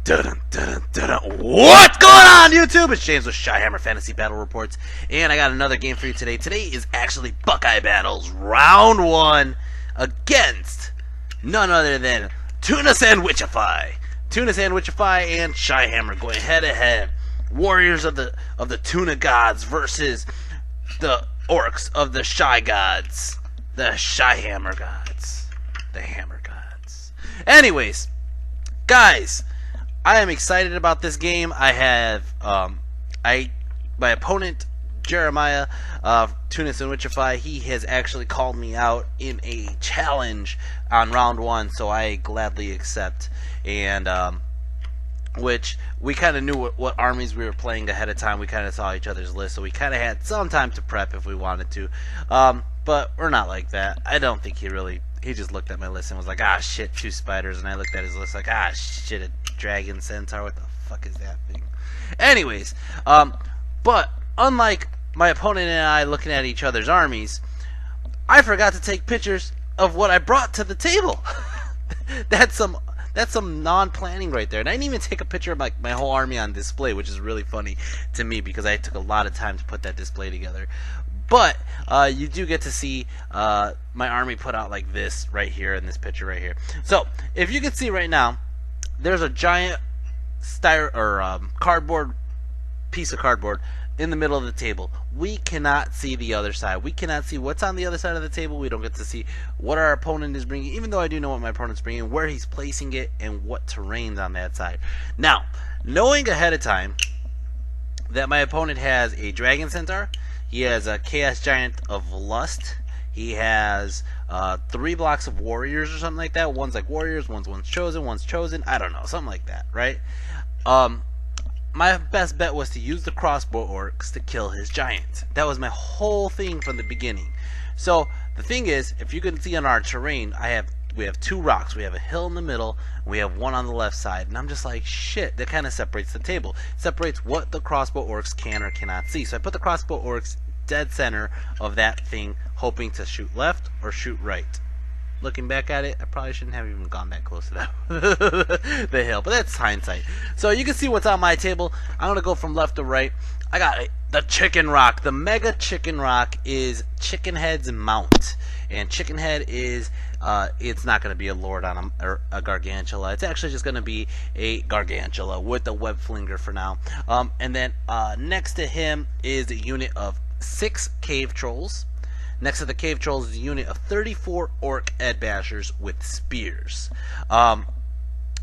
What's going on, YouTube? It's James with Shyhammer Fantasy Battle Reports, and I got another game for you today. Today is actually Buckeye Battles Round 1 against none other than Tuna Sandwichify. Tuna Sandwichify and Shyhammer going head-to-head. Warriors of the Tuna Gods versus the Orcs of the Shy Gods. The Shyhammer Gods. The Hammer Gods. Anyways, guys, I am excited about this game. I have my opponent Jeremiah Tuna Sandwichify. He has actually called me out in a challenge on round 1, so I gladly accept. And which we kind of knew what armies we were playing ahead of time. We kind of saw each other's list, so we kind of had some time to prep if we wanted to. But we're not like that. I don't think he just looked at my list and was like, ah, shit, 2 spiders. And I looked at his list like, ah, shit, a dragon centaur. What the fuck is that thing? Anyways, but unlike my opponent and I looking at each other's armies, I forgot to take pictures of what I brought to the table. That's some non-planning right there. And I didn't even take a picture of my whole army on display, which is really funny to me because I took a lot of time to put that display together. But you do get to see my army put out like this right here in this picture right here. So if you can see right now, there's a giant cardboard piece of cardboard in the middle of the table. We cannot see the other side. We cannot see what's on the other side of the table. We don't get to see what our opponent is bringing, even though I do know what my opponent's bringing, where he's placing it, and what terrain's on that side. Now, knowing ahead of time that my opponent has a Dragon Centaur, he has a Chaos Giant of Lust, he has 3 blocks of Warriors or something like that. One's like Warriors, one's Chosen, I don't know, something like that, right? My best bet was to use the crossbow orcs to kill his giant. That was my whole thing from the beginning. So the thing is, if you can see on our terrain, we have 2 rocks. We have a hill in the middle, and we have one on the left side. And I'm just like, shit, that kind of separates the table. It separates what the crossbow orcs can or cannot see. So I put the crossbow orcs dead center of that thing, hoping to shoot left or shoot right. Looking back at it, I probably shouldn't have even gone that close to that the hill, but that's hindsight. So you can see what's on my table. I'm gonna go from left to right. I got the Chicken Rock. The Mega Chicken Rock is Chicken Head's mount, and Chicken Head is it's not gonna be a Lord on a Gargantula. It's actually just gonna be a Gargantula with the Web Flinger for now. And then next to him is a unit of 6 Cave Trolls. Next to the Cave Trolls is a unit of 34 Orc Ed Bashers with spears. And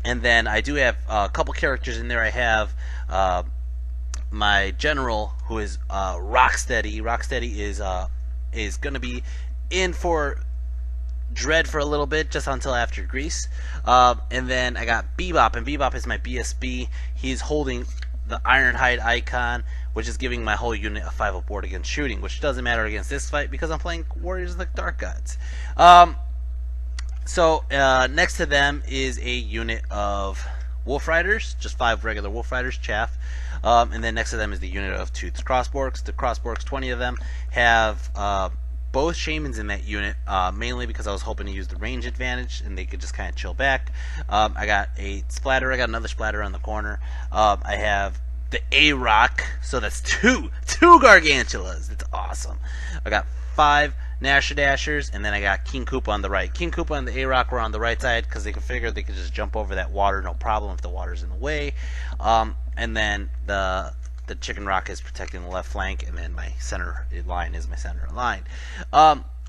then I do have a couple characters in there. I have my general, who is Rocksteady. Rocksteady is going to be in for Dread for a little bit, just until after Grease. And then I got Bebop, and Bebop is my BSB. He's holding the Ironhide icon, which is giving my whole unit a 5 up board against shooting, which doesn't matter against this fight because I'm playing Warriors of the Dark Gods. So next to them is a unit of Wolf Riders, just 5 regular Wolf Riders, chaff. And then next to them is the unit of Tooth's Crossborks. The Crossborks, 20 of them, have both Shamans in that unit, mainly because I was hoping to use the range advantage and they could just kind of chill back. I got a Splatter. I got another Splatter on the corner. I have the A-Rock, so that's two Gargantulas. It's awesome. I got 5 Nasher Dashers, and then I got King Koopa on the right. King Koopa and the A-Rock were on the right side because they could figure they could just jump over that water, no problem if the water's in the way. And then the Chicken Rock is protecting the left flank, and then my center line is my center line.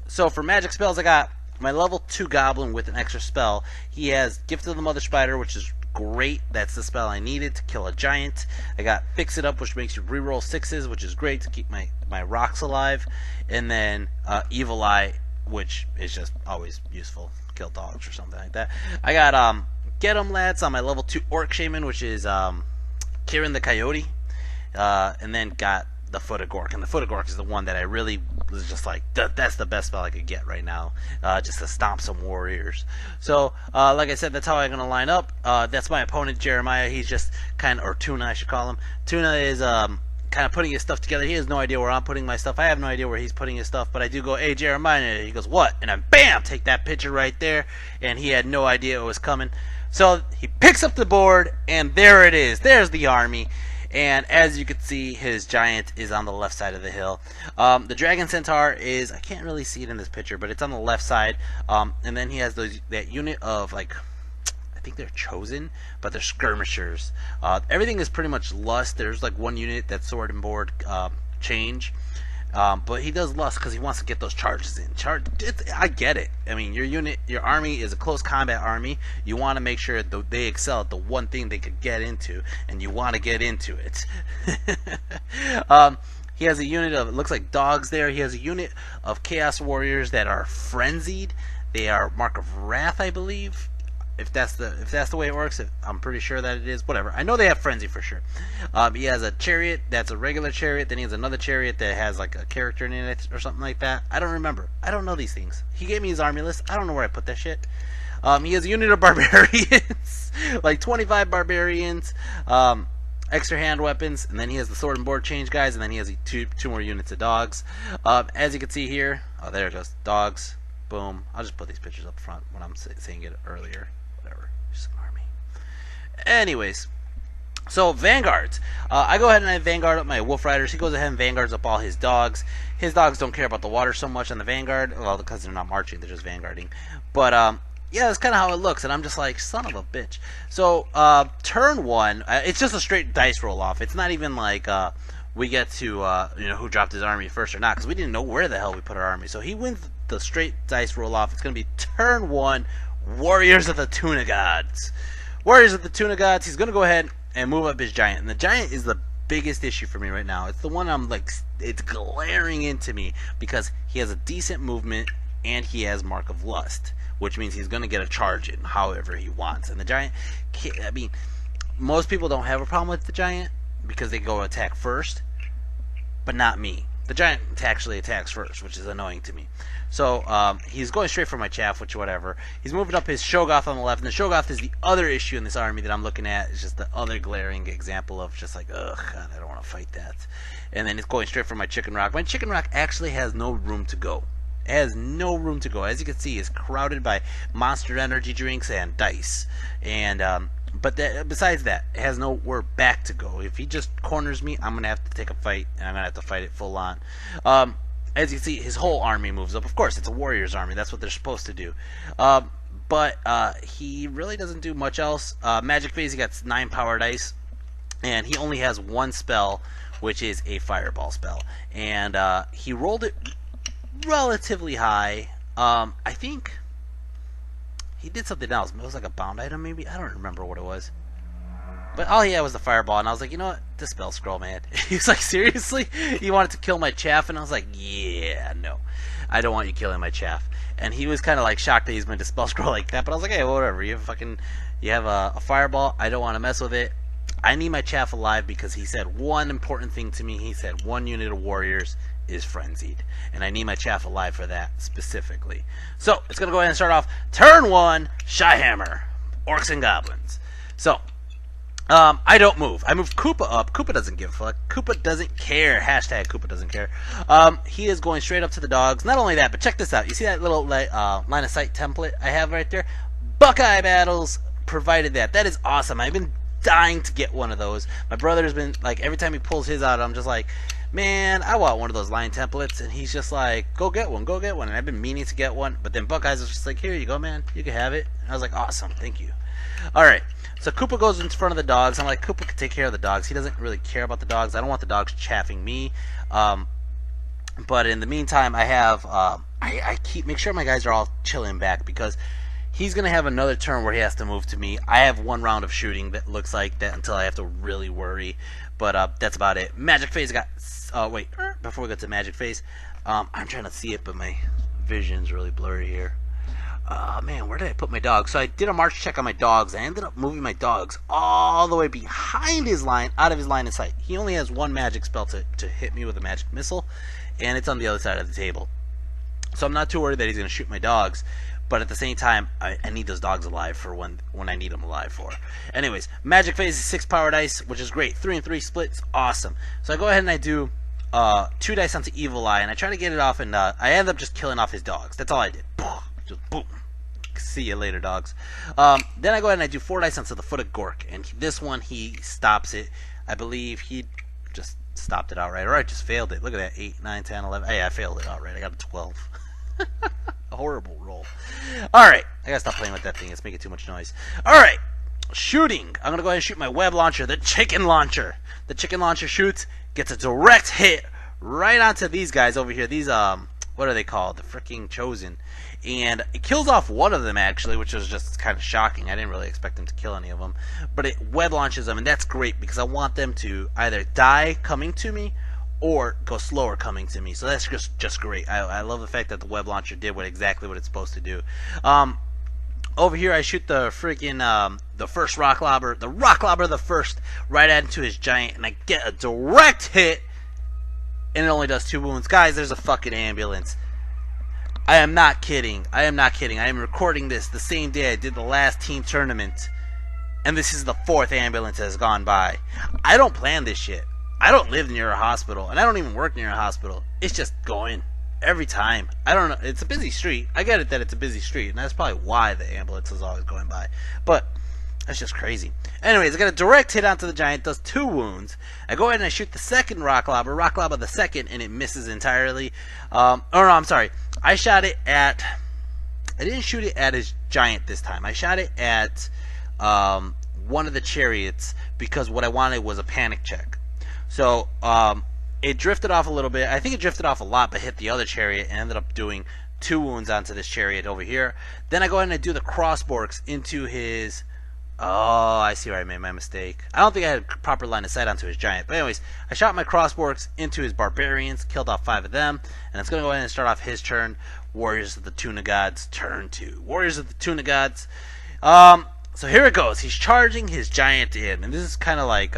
So for magic spells, I got my level 2 Goblin with an extra spell. He has Gift of the Mother Spider, which is great. That's the spell I needed to kill a giant. I got Fix It Up, which makes you reroll 6s, which is great to keep my rocks alive. And then Evil Eye, which is just always useful. Kill dogs or something like that. I got Get 'em Lads on my level 2 Orc Shaman, which is Kieran the Coyote. And then got the Foot of Gork, and the Foot of Gork is the one that I really was just like, that's the best spell I could get right now, just to stomp some warriors. So, like I said, that's how I'm going to line up. That's my opponent, Jeremiah. He's just kind of, or Tuna, I should call him. Tuna is kind of putting his stuff together. He has no idea where I'm putting my stuff. I have no idea where he's putting his stuff, but I do go, hey, Jeremiah. He goes, what? And I, bam, take that picture right there, and he had no idea it was coming. So he picks up the board, and there it is. There's the army. And as you can see, his giant is on the left side of the hill. The dragon centaur is, I can't really see it in this picture, but it's on the left side. And then he has that unit of, like, I think they're chosen, but they're skirmishers. Everything is pretty much lust. There's like one unit that's sword and board change. But he does lust because he wants to get those charges in. I get it. I mean, your army is a close combat army. You want to make sure they excel at the one thing they could get into, and you want to get into it. He has a unit of, it looks like dogs there. He has a unit of chaos warriors that are frenzied. They are Mark of Wrath, I believe. If that's the way it works, I'm pretty sure that it is. Whatever. I know they have frenzy for sure. He has a chariot that's a regular chariot. Then he has another chariot that has like a character in it or something like that. I don't remember. I don't know these things. He gave me his army list. I don't know where I put that shit. He has a unit of barbarians, like 25 barbarians, extra hand weapons, and then he has the sword and board change guys, and then he has two more units of dogs. As you can see here, oh, there it goes, dogs. Boom. I'll just put these pictures up front when I'm saying it earlier. Whatever. Just ignore me. Anyways, so vanguards. I go ahead and I vanguard up my wolf riders. He goes ahead and vanguards up all his dogs. His dogs don't care about the water so much on the vanguard. Well, because they're not marching, they're just vanguarding. But yeah, that's kind of how it looks. And I'm just like, son of a bitch. So turn one, it's just a straight dice roll off. It's not even like we get to who dropped his army first or not, because we didn't know where the hell we put our army. So he wins the straight dice roll off. It's going to be turn one, Warriors of the Tuna Gods. Warriors of the Tuna Gods. He's going to go ahead and move up his giant. And the giant is the biggest issue for me right now. It's the one I'm like, it's glaring into me because he has a decent movement and he has Mark of Lust, which means he's going to get a charge in however he wants. And the giant, I mean, most people don't have a problem with the giant because they go attack first, but not me. The giant actually attacks first, which is annoying to me. So he's going straight for my chaff, which whatever. He's moving up his Shoggoth on the left, and the Shoggoth is the other issue in this army that I'm looking at. It's just the other glaring example of just like, ugh, God, I don't want to fight that. And then it's going straight for my Chicken Rock. My Chicken Rock actually has no room to go. It has no room to go. As you can see, it's crowded by Monster Energy drinks and dice. And but besides that, it has nowhere back to go. If he just corners me, I'm going to have to take a fight, and I'm going to have to fight it full on. As you can see, his whole army moves up. Of course, it's a warrior's army. That's what they're supposed to do. But he really doesn't do much else. Magic phase, he got 9 power dice, and he only has one spell, which is a fireball spell. And he rolled it relatively high. I think he did something else. It was like a bound item, maybe? I don't remember what it was. But all he had was the fireball, and I was like, you know what? Dispel Scroll, man. He was like, seriously? You wanted to kill my chaff? And I was like, yeah, no. I don't want you killing my chaff. And he was kind of like shocked that he's going to Dispel Scroll like that, but I was like, hey, whatever. You have a fireball. I don't want to mess with it. I need my chaff alive because he said one important thing to me. He said one unit of warriors is frenzied, and I need my chaff alive for that specifically. So it's gonna go ahead and start off turn 1, Shyhammer, Orcs and Goblins. So I don't move. I move Koopa up. Koopa doesn't give a fuck. Koopa doesn't care. Hashtag Koopa doesn't care. He is going straight up to the dogs. Not only that, but check this out. You see that little line of sight template I have right there? Buckeye Battles provided that. That is awesome. I've been dying to get one of those. My brother's been like, every time he pulls his out, I'm just like, man, I want one of those line templates. And he's just like, go get one, go get one. And I've been meaning to get one, but then Buckeyes was just like, here you go, man, you can have it. And I was like, awesome, thank you. All right, so Koopa goes in front of the dogs. I'm like, Koopa can take care of the dogs. He doesn't really care about the dogs. I don't want the dogs chaffing me. But in the meantime, I have I make sure my guys are all chilling back because he's going to have another turn where he has to move to me. I have one round of shooting that looks like that until I have to really worry. But that's about it. Magic Phase got... wait, before we get to Magic Phase, I'm trying to see it, but my vision's really blurry here. Man, where did I put my dogs? So I did a march check on my dogs. I ended up moving my dogs all the way behind his line, out of his line of sight. He only has one magic spell to hit me with a magic missile, and it's on the other side of the table. So I'm not too worried that he's going to shoot my dogs. But at the same time, I need those dogs alive for when I need them alive for. Anyways, Magic Phase is 6 power dice, which is great. 3 and 3 splits, awesome. So I go ahead and I do 2 dice onto Evil Eye, and I try to get it off, and I end up just killing off his dogs. That's all I did. Just boom. See you later, dogs. Then I go ahead and I do 4 dice onto the foot of Gork, and this one he stops it. I believe he just stopped it outright, or I just failed it. Look at that, 8, 9, 10, 11. Hey, I failed it outright. I got a 12. A horrible roll. Alright, I gotta stop playing with that thing. It's making too much noise. Alright, shooting. I'm gonna go ahead and shoot my web launcher, the chicken launcher. The chicken launcher shoots, gets a direct hit right onto these guys over here. These, what are they called? The freaking Chosen. And it kills off one of them, actually, which was just kind of shocking. I didn't really expect them to kill any of them. But it web launches them, and that's great because I want them to either die coming to me or go slower coming to me. So that's just great. I love the fact that the web launcher did exactly what it's supposed to do. Over here, I shoot the freaking the first rock lobber, the first, right into his giant, and I get a direct hit, and it only does 2 wounds. Guys, there's a fucking ambulance. I am not kidding. I am not kidding. I am recording this the same day I did the last team tournament, and this is the 4th ambulance that has gone by. I don't plan this shit. I don't live near a hospital, and I don't even work near a hospital. It's just going every time. I don't know. It's a busy street. I get it that it's a busy street, and that's probably why the ambulance is always going by. But that's just crazy. Anyways, I got a direct hit onto the giant, does 2 wounds. I go ahead and I shoot the second rock lobber the second, and it misses entirely. Oh no, I'm sorry. I didn't shoot it at his giant this time. I shot it at one of the chariots because what I wanted was a panic check. So it drifted off a little bit. I think it drifted off a lot, but hit the other chariot and ended up doing 2 wounds onto this chariot over here. Then I go ahead and I do the crossborks into his... Oh, I see where I made my mistake. I don't think I had a proper line of sight onto his giant. But anyways, I shot my crossborks into his barbarians, killed off 5 of them, and it's going to go ahead and start off his turn. Warriors of the Tuna Gods, turn 2. Warriors of the Tuna Gods. So here it goes. He's charging his giant in, and this is kind of like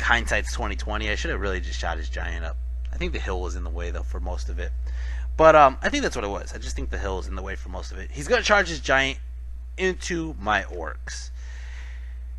hindsight's 2020. I should have really just shot his giant up. I think the hill was in the way though for most of it, but I think that's what it was. I just think the hill was in the way for most of it. He's gonna charge his giant into my orcs,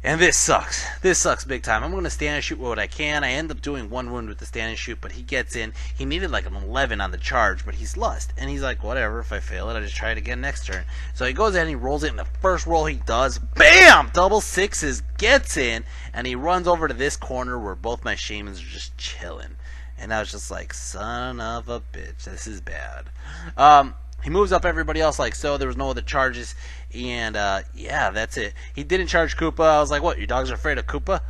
and this sucks. This sucks big time. I'm gonna stand and shoot what I can. I end up doing 1 wound with the stand and shoot, but he gets in. He needed like an 11 on the charge, but he's lust, and he's like, whatever. If I fail it, I just try it again next turn. So he goes in and he rolls it, and the first roll he does, bam, double 6s, gets in, and he runs over to this corner where both my shamans are just chilling. And I was just like, son of a bitch, this is bad. He moves up everybody else like so. There was no other charges. And, yeah, that's it. He didn't charge Koopa. I was like, what, your dogs are afraid of Koopa?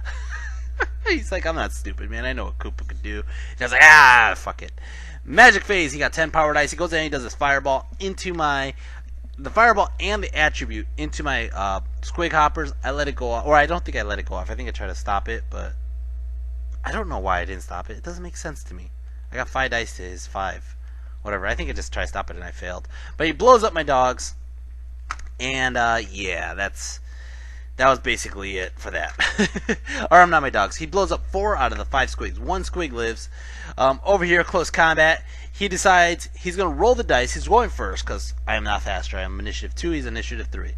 He's like, I'm not stupid, man. I know what Koopa could do. And I was like, fuck it. Magic phase. He got 10 power dice. He goes in and he does his fireball into my... The fireball and the attribute into my squig hoppers. I let it go off. Or I don't think I let it go off. I think I tried to stop it, but... I don't know why I didn't stop it. It doesn't make sense to me. I got 5 dice to his 5. Whatever. I think I just tried to stop it and I failed. But he blows up my dogs. And, yeah, that was basically it for that. Or, I'm not my dogs. He blows up 4 out of the 5 squigs. 1 squig lives. Over here, close combat. He decides he's going to roll the dice. He's going first because I am not faster. I am initiative 2. He's initiative 3.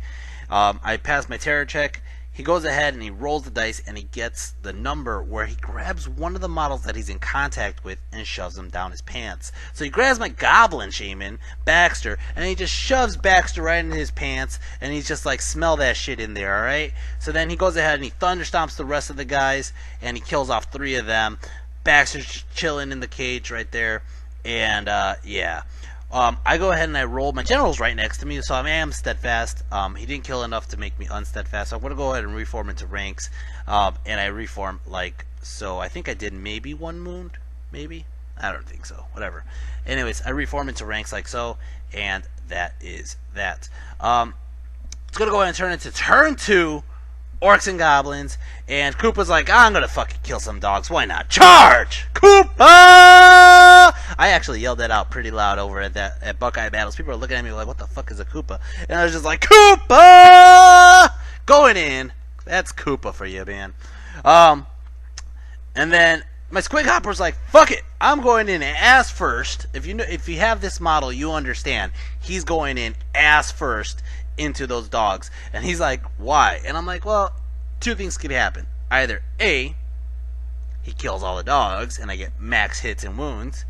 I pass my terror check. He goes ahead and he rolls the dice and he gets the number where he grabs one of the models that he's in contact with and shoves him down his pants. So he grabs my goblin shaman, Baxter, and he just shoves Baxter right in his pants, and he's just like, smell that shit in there, alright? So then he goes ahead and he thunderstomps the rest of the guys, and he kills off 3 of them. Baxter's just chilling in the cage right there, and yeah. I go ahead and I roll. My general's right next to me, so I am steadfast. He didn't kill enough to make me unsteadfast, so I'm going to go ahead and reform into ranks. And I reform like so. I think I did maybe 1 wound, maybe? I don't think so. Whatever. Anyways, I reform into ranks like so, and that is that. It's going to go ahead and turn into turn 2. Orcs and Goblins, and Koopa's like, I'm gonna fucking kill some dogs, why not? Charge! Koopa! I actually yelled that out pretty loud over at Buckeye battles. People are looking at me like, what the fuck is a Koopa? And I was just like, Koopa! Going in. That's Koopa for you, man. And then my squig hopper's like, fuck it, I'm going in ass first. If you have this model, you understand. He's going in ass first into those dogs, and he's like, why? And I'm like, well, 2 things could happen. Either A, he kills all the dogs and I get max hits and wounds,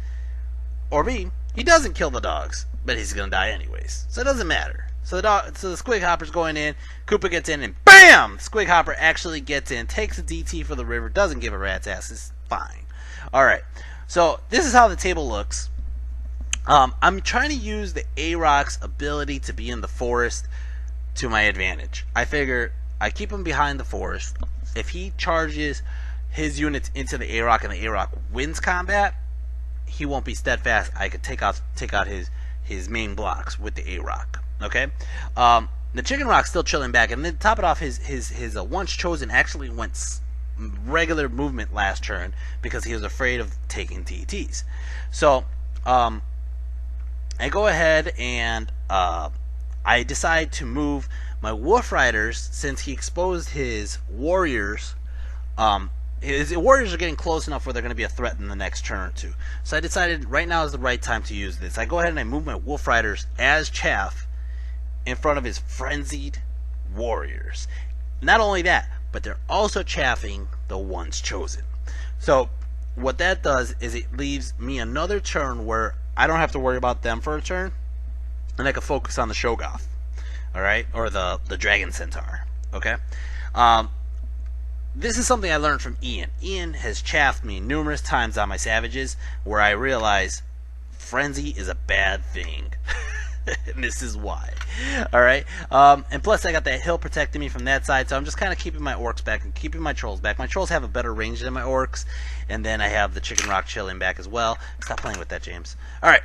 or B, He doesn't kill the dogs, but he's gonna die anyways, so it doesn't matter. So the Squig Hopper's going in. Koopa gets in, and BAM! Squig Hopper actually gets in, takes a DT for the river, doesn't give a rat's ass. It's fine. All right. So this is how the table looks. I'm trying to use the A-Rock's ability to be in the forest to my advantage. I figure I keep him behind the forest. If he charges his units into the A-Rock and the A-Rock wins combat, he won't be steadfast. I could take out his main blocks with the A-Rock. Okay, the Chicken Rock's still chilling back, and then to top it off, his once chosen actually went regular movement last turn because he was afraid of taking TTs. So I go ahead and I decide to move my Wolf Riders since he exposed his warriors. His warriors are getting close enough where they're going to be a threat in the next turn or two. So I decided right now is the right time to use this. I go ahead and I move my Wolf Riders as chaff in front of his frenzied warriors. Not only that, but they're also chaffing the ones chosen. So what that does is it leaves me another turn where I don't have to worry about them for a turn, and I can focus on the Shoggoth, all right, or the Dragon Centaur. Okay. This is something I learned from Ian. Ian has chaffed me numerous times on my savages, where I realize frenzy is a bad thing. And this is why. Alright? And plus I got that hill protecting me from that side, so I'm just kind of keeping my orcs back and keeping my trolls back. My trolls have a better range than my orcs, and then I have the Chicken Rock chilling back as well. Stop playing with that, James. Alright.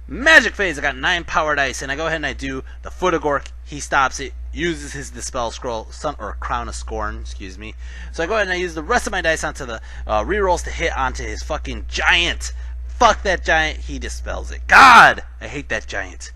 Magic phase. I got 9 power dice, and I go ahead and I do the Foot of Gork. He stops it, uses his Dispel Scroll, or Crown of Scorn, excuse me. So I go ahead and I use the rest of my dice onto the rerolls to hit onto his fucking giant. Fuck that giant. He dispels it. God! I hate that giant.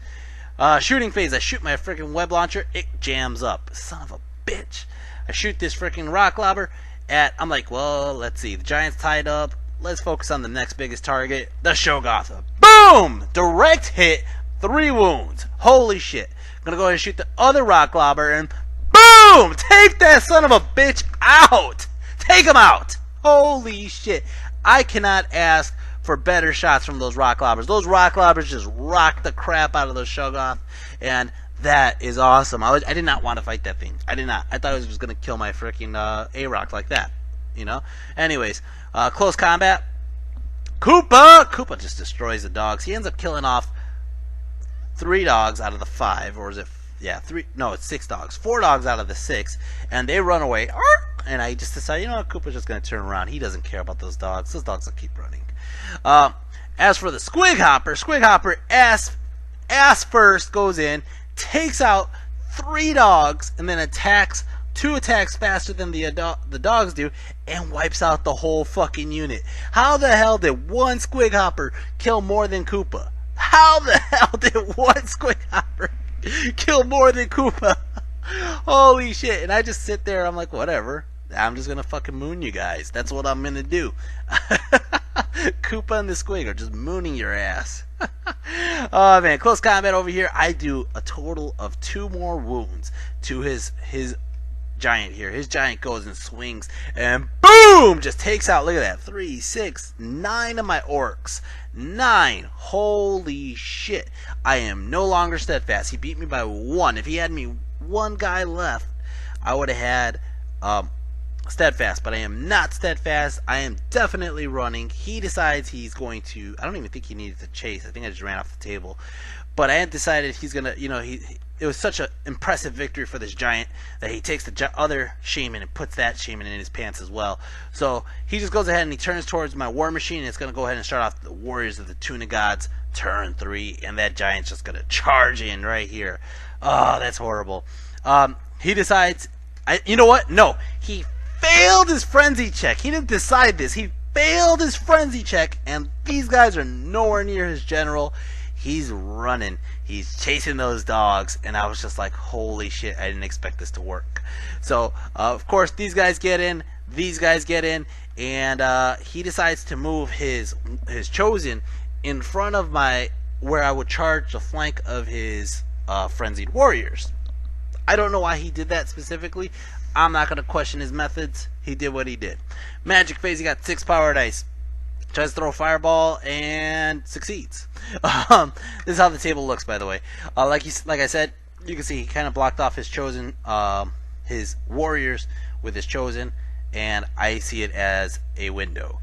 Shooting phase. I shoot my freaking web launcher. It jams up. Son of a bitch. I shoot this freaking rock lobber at. I'm like, well, let's see. The giant's tied up. Let's focus on the next biggest target, the Shoggoth. Boom! Direct hit. 3 wounds. Holy shit. I'm gonna go ahead and shoot the other rock lobber and boom! Take that son of a bitch out. Take him out. Holy shit. I cannot ask for better shots from those rock lobbers. Those rock lobbers just rocked the crap out of the Shoggoth, and that is awesome. I did not want to fight that thing. I did not. I thought it was just going to kill my freaking A-Rock like that, you know? Anyways, close combat. Koopa just destroys the dogs. He ends up killing off 3 dogs out of the 5, or is it? Yeah, 3. No, it's 6 dogs. 4 dogs out of the 6, and they run away. And I just decided, you know what, Koopa's just going to turn around. He doesn't care about those dogs. Those dogs will keep running. As for the Squig Hopper ass first goes in, takes out 3 dogs, and then attacks 2 attacks faster than the dogs do, and wipes out the whole fucking unit. How the hell did one Squig Hopper kill more than Koopa? How the hell did one Squig Hopper kill more than Koopa? Holy shit. And I just sit there, I'm like, whatever. I'm just gonna fucking moon you guys. That's what I'm gonna do. Koopa and the Squig are just mooning your ass. Oh man, close combat over here. I do a total of 2 more wounds to his giant here. His giant goes and swings and boom! Just takes out, look at that, 3, 6, 9 of my orcs. 9. Holy shit. I am no longer steadfast. He beat me by 1. If he had me 1 guy left, I would have had steadfast, but I am not steadfast. I am definitely running. He decides he's going to, I don't even think he needed to chase. I think I just ran off the table. But I had decided he's going to, you know, it was such an impressive victory for this giant that he takes the other shaman and puts that shaman in his pants as well. So he just goes ahead and he turns towards my war machine, and it's going to go ahead and start off the warriors of the Tuna gods turn 3, and that giant's just going to charge in right here. Oh, that's horrible. He decides, you know what? No, he failed his frenzy check. He didn't decide this. He failed his frenzy check, and these guys are nowhere near his general. He's running. He's chasing those dogs, and I was just like, holy shit, I didn't expect this to work. So, of course, these guys get in, and he decides to move his chosen in front of where I would charge the flank of his frenzied warriors. I don't know why he did that specifically. I'm not going to question his methods. He did what he did. Magic phase, he got 6 power dice. tries to throw a fireball and succeeds. This is how the table looks, by the way. Like I said, you can see he kind of blocked off his chosen, his warriors with his chosen, and I see it as a window.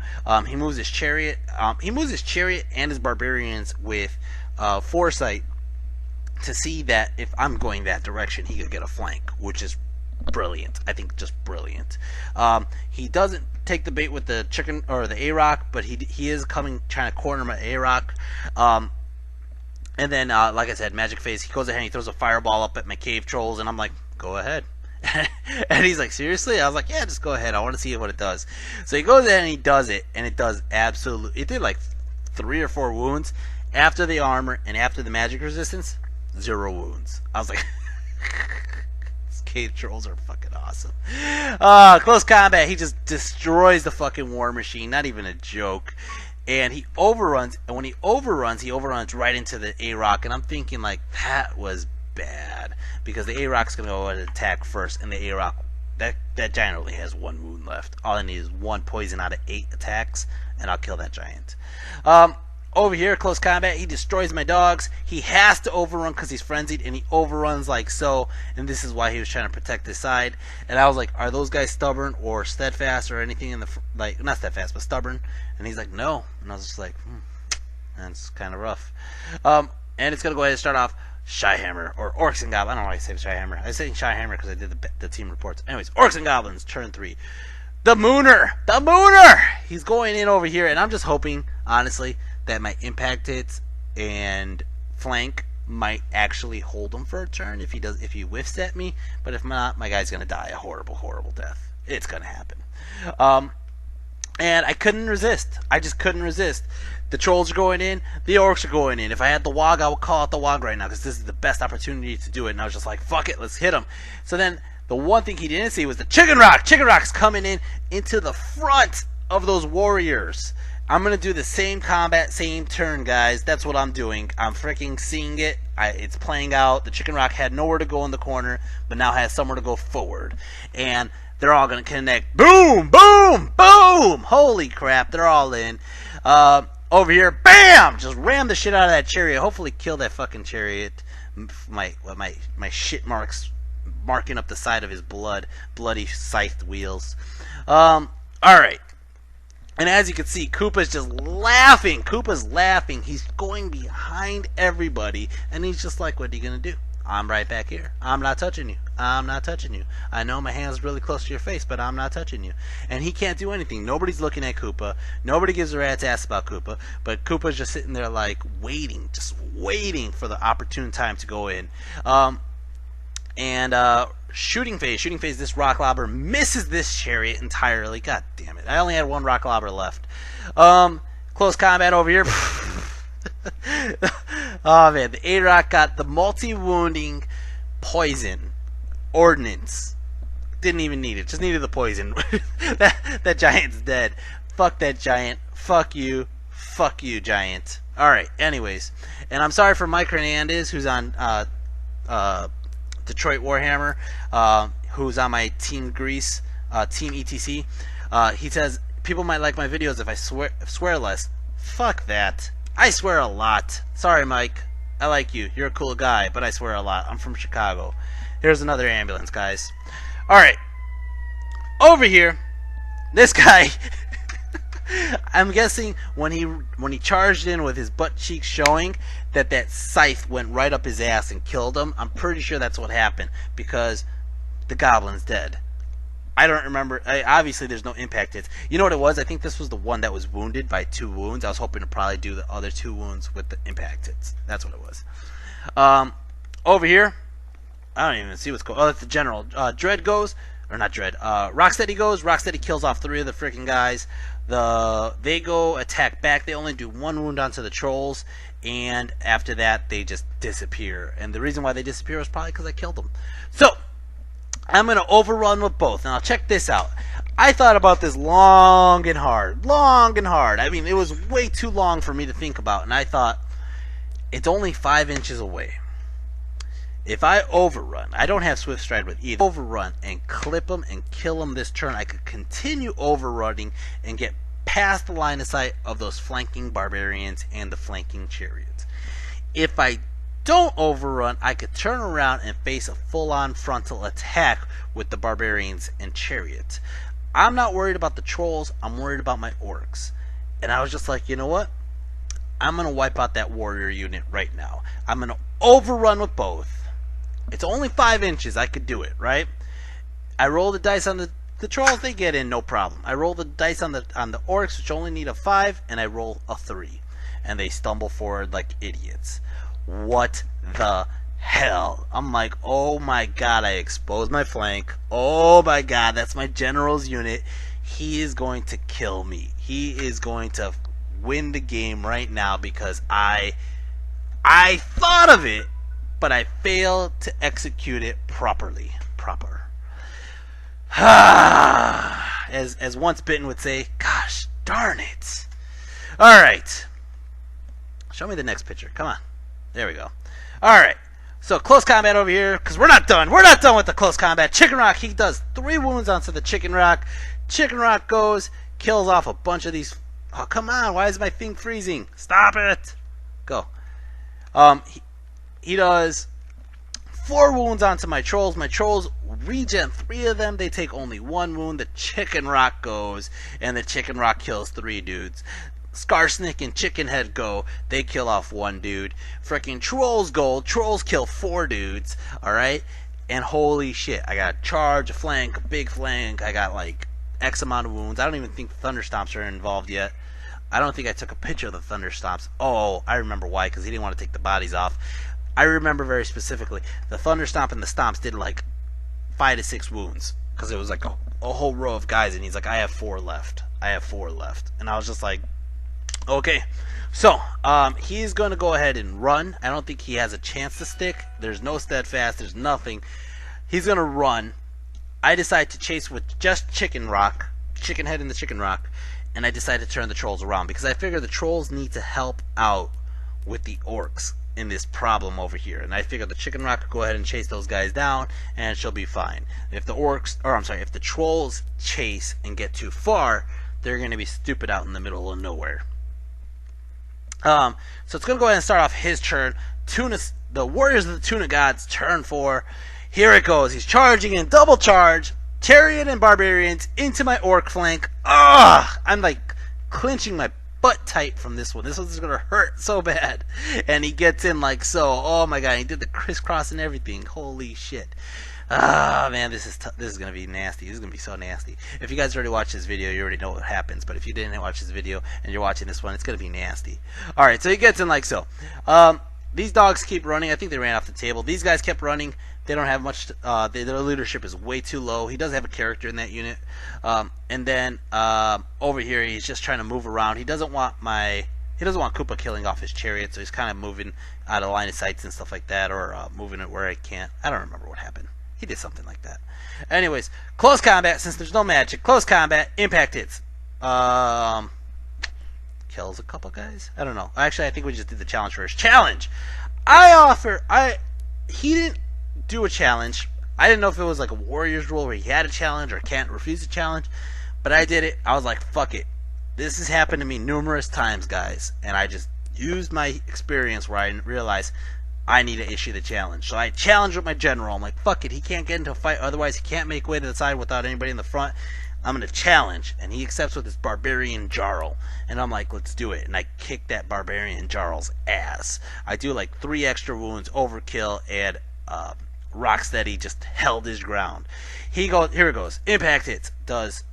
He moves his chariot. He moves his chariot and his barbarians with foresight to see that if I'm going that direction, he could get a flank, which is brilliant. I think just brilliant. He doesn't take the bait with the chicken or the A-Rock, but he is coming trying to corner my A-Rock. And then, like I said, Magic Phase, he goes ahead and he throws a fireball up at my cave trolls, and I'm like, go ahead. And he's like, seriously? I was like, yeah, just go ahead. I want to see what it does. So he goes ahead and he does it, and it does absolutely... It did like 3 or 4 wounds. After the armor and after the magic resistance, 0 wounds. I was like... These cave trolls are fucking awesome. Close combat, he just destroys the fucking war machine. Not even a joke. And he overruns, and when he overruns right into the A-Rock, and I'm thinking, like, that was bad, because the A-Rock's going to go and attack first, and the A-Rock, that giant only has 1 wound left. All I need is 1 poison out of 8 attacks, and I'll kill that giant. Over here, close combat, he destroys my dogs. He has to overrun because he's frenzied, and he overruns like so, and this is why he was trying to protect his side. And I was like, are those guys stubborn or steadfast or anything in the, like, not steadfast, but stubborn? And he's like, no. And I was just like, that's kind of rough. And it's going to go ahead and start off Shyhammer, or Orcs and Goblins. I don't know why I say Shyhammer. I was saying Shyhammer because I did the team reports. Anyways, Orcs and Goblins, turn 3. The Mooner! He's going in over here, and I'm just hoping, honestly, that my impact hits and flank might actually hold him for a turn if he whiffs at me. But if not, my guy's gonna die a horrible, horrible death. It's gonna happen. And I couldn't resist. I just couldn't resist. The trolls are going in. The orcs are going in. If I had the Wog, I would call out the Wog right now because this is the best opportunity to do it. And I was just like, fuck it, let's hit him. So then the one thing he didn't see was the Chicken Rock. Chicken Rock's coming in into the front of those warriors. I'm going to do the same combat, same turn, guys. That's what I'm doing. I'm freaking seeing it. It's playing out. The Chicken Rock had nowhere to go in the corner, but now has somewhere to go forward. And they're all going to connect. Boom! Boom! Boom! Holy crap, they're all in. Over here, BAM! Just ram the shit out of that chariot. Hopefully kill that fucking chariot. My shit marks marking up the side of his bloody scythed wheels. Alright. And as you can see, Koopa's just laughing. Koopa's laughing. He's going behind everybody. And he's just like, what are you going to do? I'm right back here. I'm not touching you. I'm not touching you. I know my hand's really close to your face, but I'm not touching you. And he can't do anything. Nobody's looking at Koopa. Nobody gives a rat's ass about Koopa. But Koopa's just sitting there like waiting. Just waiting for the opportune time to go in. Shooting phase, this rock lobber misses this chariot entirely. God damn it. I only had 1 rock lobber left. Close combat over here. Oh man, the A-Rock got the multi-wounding poison ordnance. Didn't even need it, just needed the poison. that giant's dead. Fuck that giant. Fuck you, giant. Alright, anyways. And I'm sorry for Mike Hernandez, who's on Detroit Warhammer, who's on my Team Grease, Team ETC. He says, people might like my videos if I swear less. Fuck that. I swear a lot. Sorry, Mike. I like you. You're a cool guy, but I swear a lot. I'm from Chicago. Here's another ambulance, guys. Alright. Over here, this guy... I'm guessing when he charged in with his butt cheeks showing that scythe went right up his ass and killed him. I'm pretty sure that's what happened because the goblin's dead. I don't remember. Obviously, there's no impact hits. You know what it was? I think this was the one that was wounded by 2 wounds. I was hoping to probably do the other 2 wounds with the impact hits. That's what it was. Over here, I don't even see what's going on. Oh, that's the general. Dread goes, or not Dread. Rocksteady goes. Rocksteady kills off 3 of the freaking guys. They go attack back. They only do 1 wound onto the trolls, and after that, they just disappear. And the reason why they disappear was probably because I killed them. So I'm going to overrun with both. Now, check this out. I thought about this long and hard. I mean, it was way too long for me to think about. And I thought, it's only 5 inches away. If I overrun, I don't have Swift Stride with either. Overrun and clip him and kill him this turn. I could continue overrunning and get past the line of sight of those flanking barbarians and the flanking chariots. If I don't overrun, I could turn around and face a full-on frontal attack with the barbarians and chariots. I'm not worried about the trolls, I'm worried about my orcs. And I was just like, you know what? I'm going to wipe out that warrior unit right now. I'm going to overrun with both. It's only 5 inches, I could do it, right? I roll the dice on the trolls, they get in, no problem. I roll the dice on the orcs, which only need a 5, and I roll a 3. And they stumble forward like idiots. What the hell? I'm like, oh my god, I exposed my flank. Oh my god, that's my general's unit. He is going to kill me. He is going to win the game right now because I thought of it, but I failed to execute it properly. As Once Bitten would say, gosh darn it. Alright. Show me the next picture. Come on. There we go. Alright. So close combat over here, because we're not done. We're not done with the close combat. Chicken Rock, he does 3 wounds onto the Chicken Rock. Chicken Rock goes, kills off a bunch of these. Oh, come on. Why is my thing freezing? Stop it. Go. He does 4 wounds onto my trolls. My trolls regen 3 of them. They take only 1 wound. The Chicken Rock goes, and the Chicken Rock kills 3 dudes. Scarsnick and Chicken Head go. They kill off 1 dude. Freaking Trolls go. Trolls kill 4 dudes. Alright? And holy shit. I got a charge, a flank, a big flank. I got like X amount of wounds. I don't even think Thunderstomps are involved yet. I don't think I took a picture of the Thunderstomps. Oh, I remember why. Because he didn't want to take the bodies off. I remember very specifically. The Thunderstomp and the Stomps did like 5 to 6 wounds. Because it was like a whole row of guys. And he's like, I have 4 left. I have 4 left. And I was just like, okay, so he's going to go ahead and run. I don't think he has a chance to stick. There's no steadfast. There's nothing. He's going to run. I decide to chase with just Chicken Rock, Chicken Head and the Chicken Rock, and I decide to turn the trolls around because I figure the trolls need to help out with the orcs in this problem over here. And I figure the Chicken Rock will go ahead and chase those guys down, and she'll be fine. If the if the trolls chase and get too far, they're going to be stupid out in the middle of nowhere. So it's going to go ahead and start off his turn. Tuna, the Warriors of the Tuna Gods, turn 4. Here it goes. He's charging in double charge. Chariot and Barbarians into my Orc flank. Ugh! I'm like clenching my butt tight from this one. This one's going to hurt so bad. And he gets in like so. Oh my god, he did the crisscross and everything. Holy shit. Ah, man, this is going to be nasty. This is going to be so nasty. If you guys already watched this video, you already know what happens. But if you didn't watch this video and you're watching this one, it's going to be nasty. Alright, so he gets in like so. These dogs keep running. I think they ran off the table. These guys kept running. They don't have much. Their leadership is way too low. He does have a character in that unit. And then over here, he's just trying to move around. He doesn't want Koopa killing off his chariot, so he's kind of moving out of line of sights and stuff like that, or moving it where I can't. I don't remember what happened. He did something like that. Anyways, close combat, since there's no magic. Close combat, impact hits. Kills a couple guys? I don't know. Actually, I think we just did the challenge first. Challenge! He didn't do a challenge. I didn't know if it was like a Warriors rule where he had a challenge or can't refuse a challenge. But I did it. I was like, fuck it. This has happened to me numerous times, guys. And I just used my experience where I realized I need to issue the challenge. So I challenged with my general. I'm like, fuck it, he can't get into a fight, otherwise he can't make way to the side without anybody in the front. I'm going to challenge. And he accepts with his Barbarian Jarl. And I'm like, let's do it. And I kick that Barbarian Jarl's ass. I do like 3 extra wounds, overkill, and Rocksteady just held his ground. Here it goes. Impact hits. Does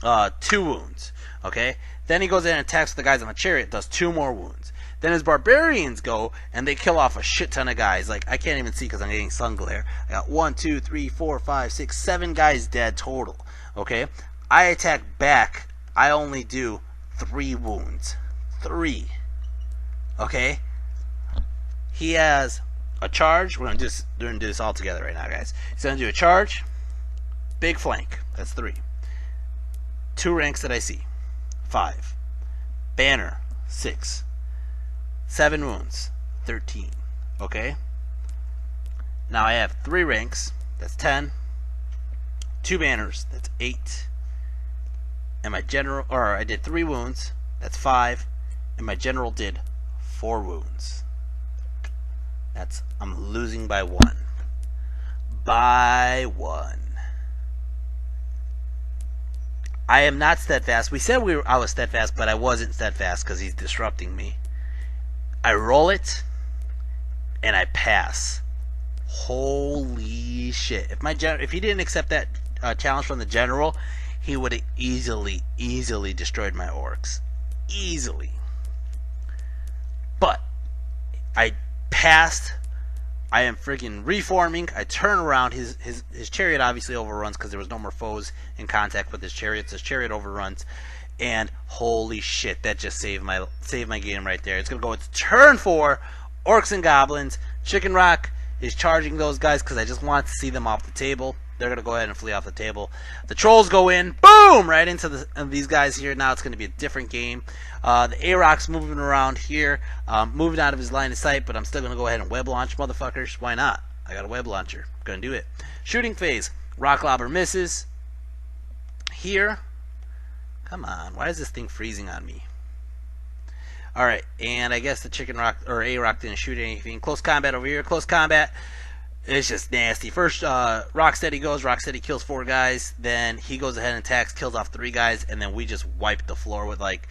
2 wounds. Okay? Then he goes in and attacks the guys on the chariot. Does 2 more wounds. Then his Barbarians go, and they kill off a shit ton of guys. Like, I can't even see because I'm getting sun glare. I got 1, 2, 3, 4, 5, 6, 7 guys dead total. Okay? I attack back. I only do 3 wounds. 3. Okay? He has a charge. We're going to do this all together right now, guys. He's going to do a charge. Big flank. That's 3. 2 ranks that I see. 5. Banner. 6. 7 wounds, 13. Okay? Now I have 3 ranks, that's 10. 2 banners, that's 8. and my general, or I did 3 wounds. That's 5, and my general did 4 wounds. I'm losing by 1. By 1. I am not steadfast. We said I was steadfast, but I wasn't steadfast because he's disrupting me. I roll it, and I pass. Holy shit! If he didn't accept that challenge from the general, he would have easily destroyed my orcs. Easily. But I passed. I am freaking reforming. I turn around. His chariot obviously overruns because there was no more foes in contact with his chariots. His chariot overruns, and holy shit, that just saved my game right there. It's gonna go into turn 4. Orcs and goblins. Chicken Rock is charging those guys because I just want to see them off the table. They're gonna go ahead and flee off the table. The trolls go in, boom, right into these guys here. Now it's gonna be a different game. The A-Rock's moving around here, moving out of his line of sight, but I'm still gonna go ahead and web launch, motherfuckers. Why not? I got a web launcher. Gonna do it. Shooting phase. Rock Lobber misses. Here. Come on. Why is this thing freezing on me? Alright, and I guess the Chicken Rock or A-Rock didn't shoot anything. Close combat over here. Close combat. It's just nasty. First, Rocksteady goes. Rocksteady kills 4 guys. Then he goes ahead and attacks, kills off 3 guys, and then we just wiped the floor with like,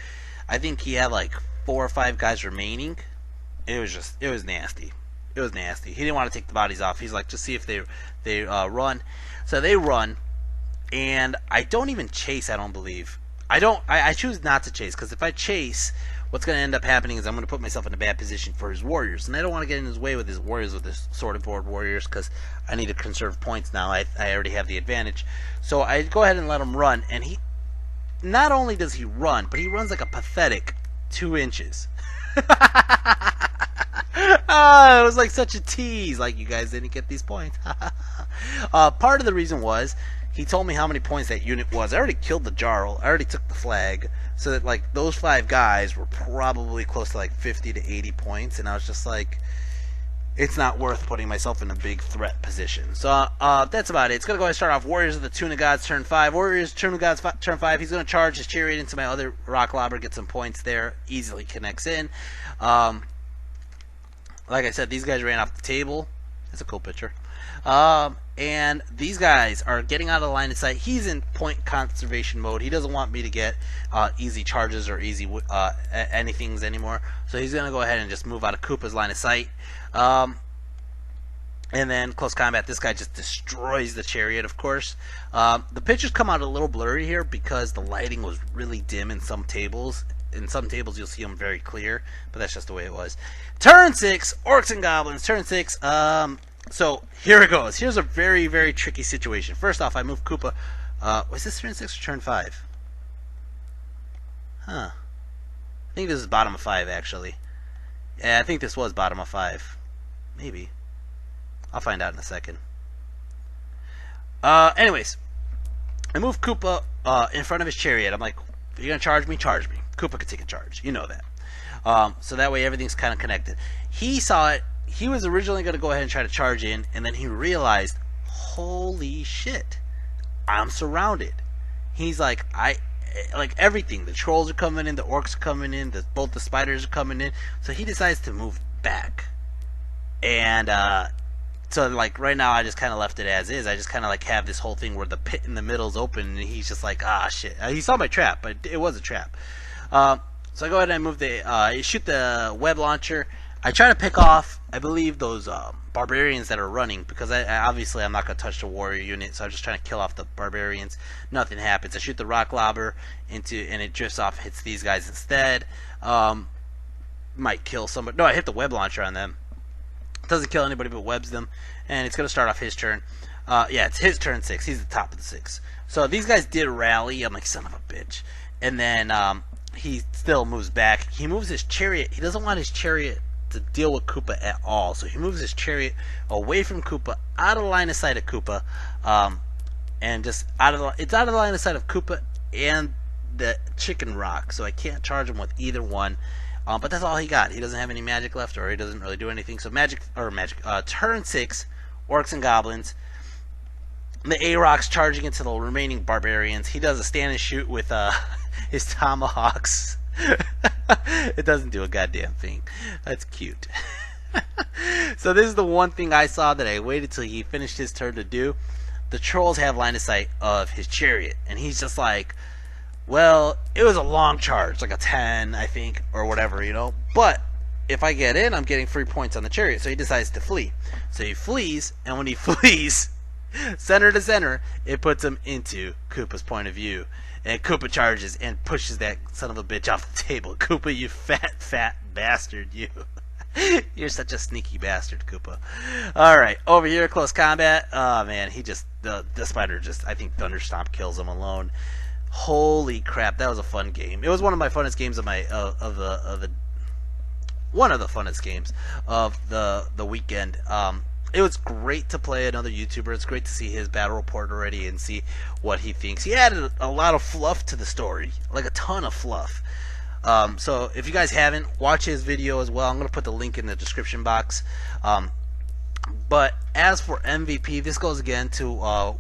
I think he had like 4 or 5 guys remaining. It was nasty. It was nasty. He didn't want to take the bodies off. He's like, just see if they run. So they run, and I don't even chase. I don't believe. I choose not to chase because if I chase, what's going to end up happening is I'm going to put myself in a bad position for his warriors, and I don't want to get in his way with his warriors, with his sorted board warriors, because I need to conserve points now. I already have the advantage, so I go ahead and let him run. And he, not only does he run, but he runs like a pathetic 2 inches. It was like such a tease. Like, you guys didn't get these points. Part of the reason was he told me how many points that unit was. I already killed the Jarl. I already took the flag. So that, like, those 5 guys were probably close to like 50 to 80 points. And I was just like, it's not worth putting myself in a big threat position. So that's about it. It's going to go ahead and start off Warriors of the Tuna Gods turn 5. Warriors Tuna Gods turn 5. He's going to charge his chariot into my other Rock Lobber, get some points there. Easily connects in. Like I said, these guys ran off the table. That's a cool picture. And these guys are getting out of the line of sight. He's in point conservation mode. He doesn't want me to get easy charges or easy anythings anymore. So he's going to go ahead and just move out of Koopa's line of sight. And then close combat, this guy just destroys the chariot, of course. The pictures come out a little blurry here because the lighting was really dim in some tables. In some tables you'll see them very clear, but that's just the way it was. Turn 6, Orcs and Goblins. Turn 6. So here it goes. Here's a very, very tricky situation. First off, I move Koopa. Was this turn 6 or turn 5? Huh. I think this is bottom of 5, actually. Yeah, I think this was bottom of 5. Maybe. I'll find out in a second. Anyways, I move Koopa in front of his chariot. I'm like, if you're going to charge me, charge me. Koopa could take a charge. You know that. So that way everything's kind of connected. He saw it. He was originally going to go ahead and try to charge in, and then he realized, holy shit, I'm surrounded. He's like, like everything. The trolls are coming in, the orcs are coming in, both the spiders are coming in. So he decides to move back. And so like right now I just kind of left it as is. I just kind of like have this whole thing where the pit in the middle is open, and he's just like, ah shit. He saw my trap, but it was a trap. So I go ahead and move I shoot the web launcher. I try to pick off, I believe, those barbarians that are running, because obviously I'm not going to touch the warrior unit, so I'm just trying to kill off the barbarians. Nothing happens. I shoot the rock lobber and it drifts off, hits these guys instead. Might kill somebody. No, I hit the web launcher on them. It doesn't kill anybody but webs them, and it's going to start off his turn. Yeah, it's his turn 6. He's the top of the 6. So these guys did rally. I'm like, son of a bitch. And then he still moves back. He moves his chariot. He doesn't want his chariot to deal with Koopa at all, so he moves his chariot away from Koopa, out of the line of sight of Koopa, and just it's out of the line of sight of Koopa and the Chicken Rock, so I can't charge him with either one. But that's all he got. He doesn't have any magic left, or he doesn't really do anything. So turn 6, Orcs and Goblins. the Arocs charging into the remaining barbarians. He does a stand and shoot with his tomahawks. It doesn't do a goddamn thing. That's cute. So this is the one thing I saw that I waited till he finished his turn to do. The trolls have line of sight of his chariot, and he's just like, well, it was a long charge, like a 10, I think, or whatever, you know. But if I get in, I'm getting free points on the chariot. So he decides to flee. So he flees, and when he flees, center to center, it puts him into Koopa's point of view. And Koopa charges and pushes that son of a bitch off the table. Koopa, you fat bastard, you. You're such a sneaky bastard, Koopa. Alright, over here, close combat. Oh, man, he just, the spider just, I think Thunderstomp kills him alone. Holy crap, that was a fun game. It was one of my funnest games of my, one of the funnest games of the weekend. It was great to play another YouTuber. It's great to see his battle report already and see what he thinks. He added a lot of fluff to the story, like a ton of fluff. So if you guys haven't, watch his video as well. I'm going to put the link in the description box. But as for MVP, this goes again to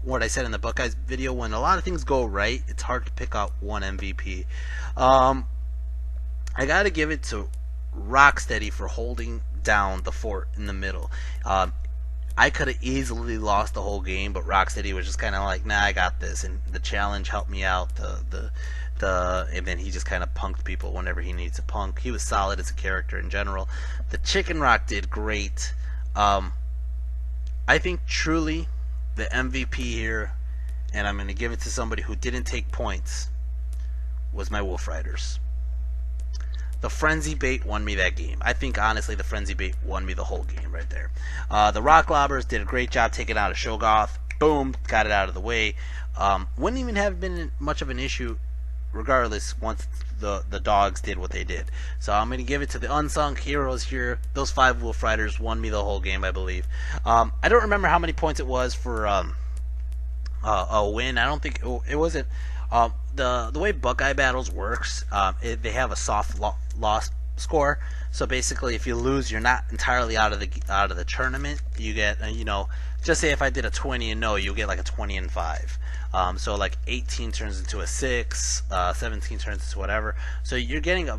what I said in the Buckeyes video. When a lot of things go right, it's hard to pick out one MVP. I got to give it to Rocksteady for holding down the fort in the middle. I could have easily lost the whole game, but Rocksteady was just kind of like, nah, I got this, and the challenge helped me out. And then he just kind of punked people whenever he needs to punk. He was solid as a character in general. The Chicken Rock did great. I think truly the MVP here, and I'm going to give it to somebody who didn't take points, was my Wolf Riders. The Frenzy Bait won me that game. I think, honestly, the Frenzy Bait won me the whole game right there. The Rock Lobbers did a great job taking out a Shoggoth. Boom, got it out of the way. Wouldn't even have been much of an issue regardless once the dogs did what they did. So I'm going to give it to the unsung heroes here. Those 5 Wolf Riders won me the whole game, I believe. I don't remember how many points it was for a win. I don't think it wasn't. The way Buckeye battles works, they have a soft loss score. So basically, if you lose, you're not entirely out of the tournament. You get, just say if I did a 20 and no, you'll get like a 20 and 5. So like 18 turns into a 6, 17 turns into whatever. So you're getting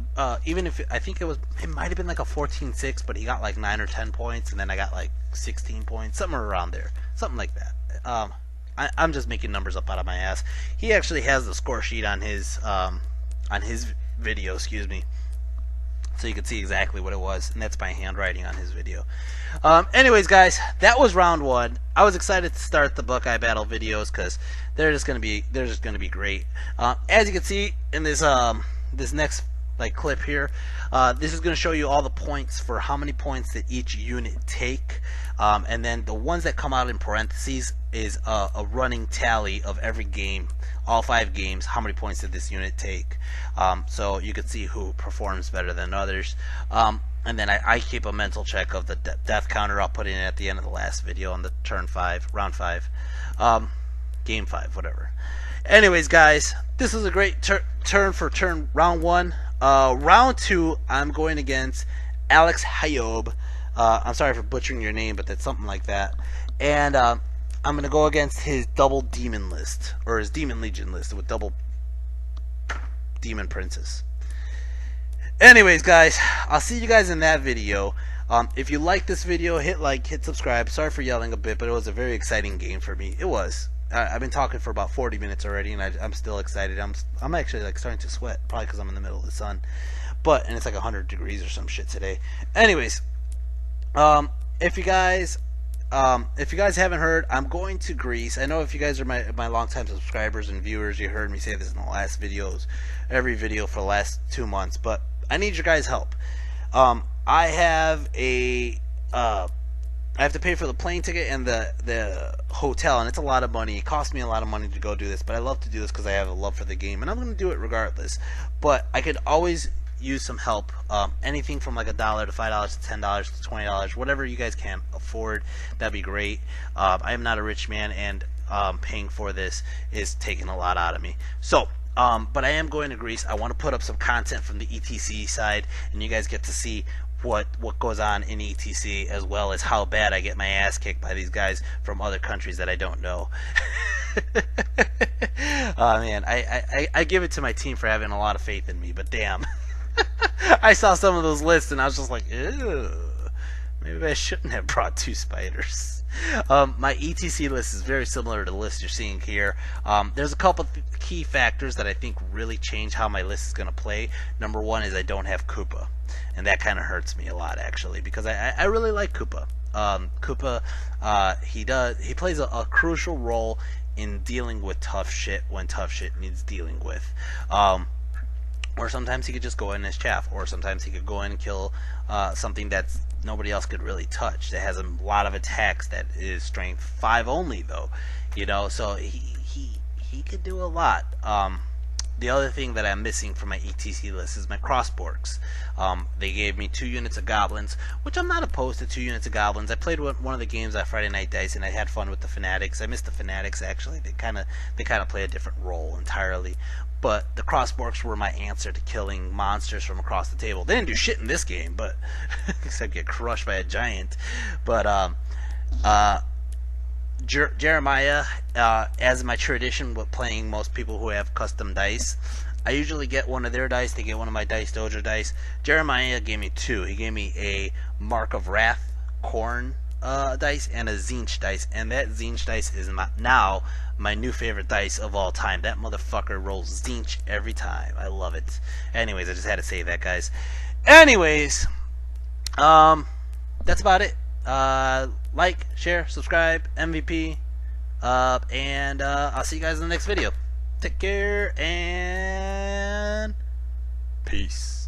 even if I think it might have been like a 14-6, but he got like 9 or 10 points, and then I got like 16 points, somewhere around there, something like that. I'm just making numbers up out of my ass. He actually has the score sheet on his video, excuse me, so you can see exactly what it was, and that's by handwriting on his video. Anyways, guys, that was round 1. I was excited to start the Buckeye battle videos because they're just gonna be great. As you can see in this this next clip here, this is going to show you all the points for how many points that each unit take, and then the ones that come out in parentheses is a running tally of every game, all 5 games, how many points did this unit take. So you can see who performs better than others. And then I keep a mental check of the death counter. I'll put it in at the end of the last video on the round 5, game 5, whatever. Anyways, guys, this was a great turn for round 1. Round 2, I'm going against Alex Hayob. I'm sorry for butchering your name, but that's something like that. And I'm going to go against his double demon list, or his demon legion list with double demon princes. Anyways, guys, I'll see you guys in that video. If you like this video, hit like, hit subscribe. Sorry for yelling a bit, but it was a very exciting game for me. It was. I've been talking for about 40 minutes already, and I'm still excited. I'm actually starting to sweat, probably because I'm in the middle of the sun. And it's like 100 degrees or some shit today. Anyways, if you guys haven't heard, I'm going to Greece. I know if you guys are my longtime subscribers and viewers, you heard me say this in the last videos, every video for the last 2 months. But I need your guys' help. I have I have to pay for the plane ticket and the hotel, and it's a lot of money. It costs me a lot of money to go do this, but I love to do this because I have a love for the game, and I'm going to do it regardless. But I could always use some help. Anything from like $1 to $5 to $10 to $20, whatever you guys can afford, that'd be great. I am not a rich man, and paying for this is taking a lot out of me. So, but I am going to Greece. I want to put up some content from the ETC side, and you guys get to see what goes on in ETC, as well as how bad I get my ass kicked by these guys from other countries that I don't know. Oh man, I give it to my team for having a lot of faith in me, but damn. I saw some of those lists and I was just like, ew, maybe I shouldn't have brought 2 spiders. My ETC list is very similar to the list you're seeing here. There's a couple key factors that I think really change how my list is going to play. Number one is I don't have Koopa, and that kind of hurts me a lot actually, because I really like Koopa. Koopa, he plays a crucial role in dealing with tough shit when tough shit needs dealing with. Or sometimes he could just go in as chaff, or sometimes he could go in and kill something that nobody else could really touch. That has a lot of attacks that is strength 5 only, though. You know, so he could do a lot. The other thing that I'm missing from my ETC list is my crossborks. They gave me 2 units of goblins, which I'm not opposed to 2 units of goblins. I played one of the games on Friday Night Dice, and I had fun with the fanatics. I missed the fanatics actually. They kind of play a different role entirely. But the crossborks were my answer to killing monsters from across the table. They didn't do shit in this game, but except get crushed by a giant. But Jeremiah, as my tradition with playing most people who have custom dice, I usually get one of their dice. They get one of my Dice Dojo dice. Jeremiah gave me 2. He gave me a Mark of Wrath corn dice and a Zinch dice, and that Zinch dice is now my new favorite dice of all time. That motherfucker rolls Zinch every time. I love it. Anyways, I just had to say that, guys. Anyways, that's about it. Like, share, subscribe, MVP, and I'll see you guys in the next video. Take care, and peace.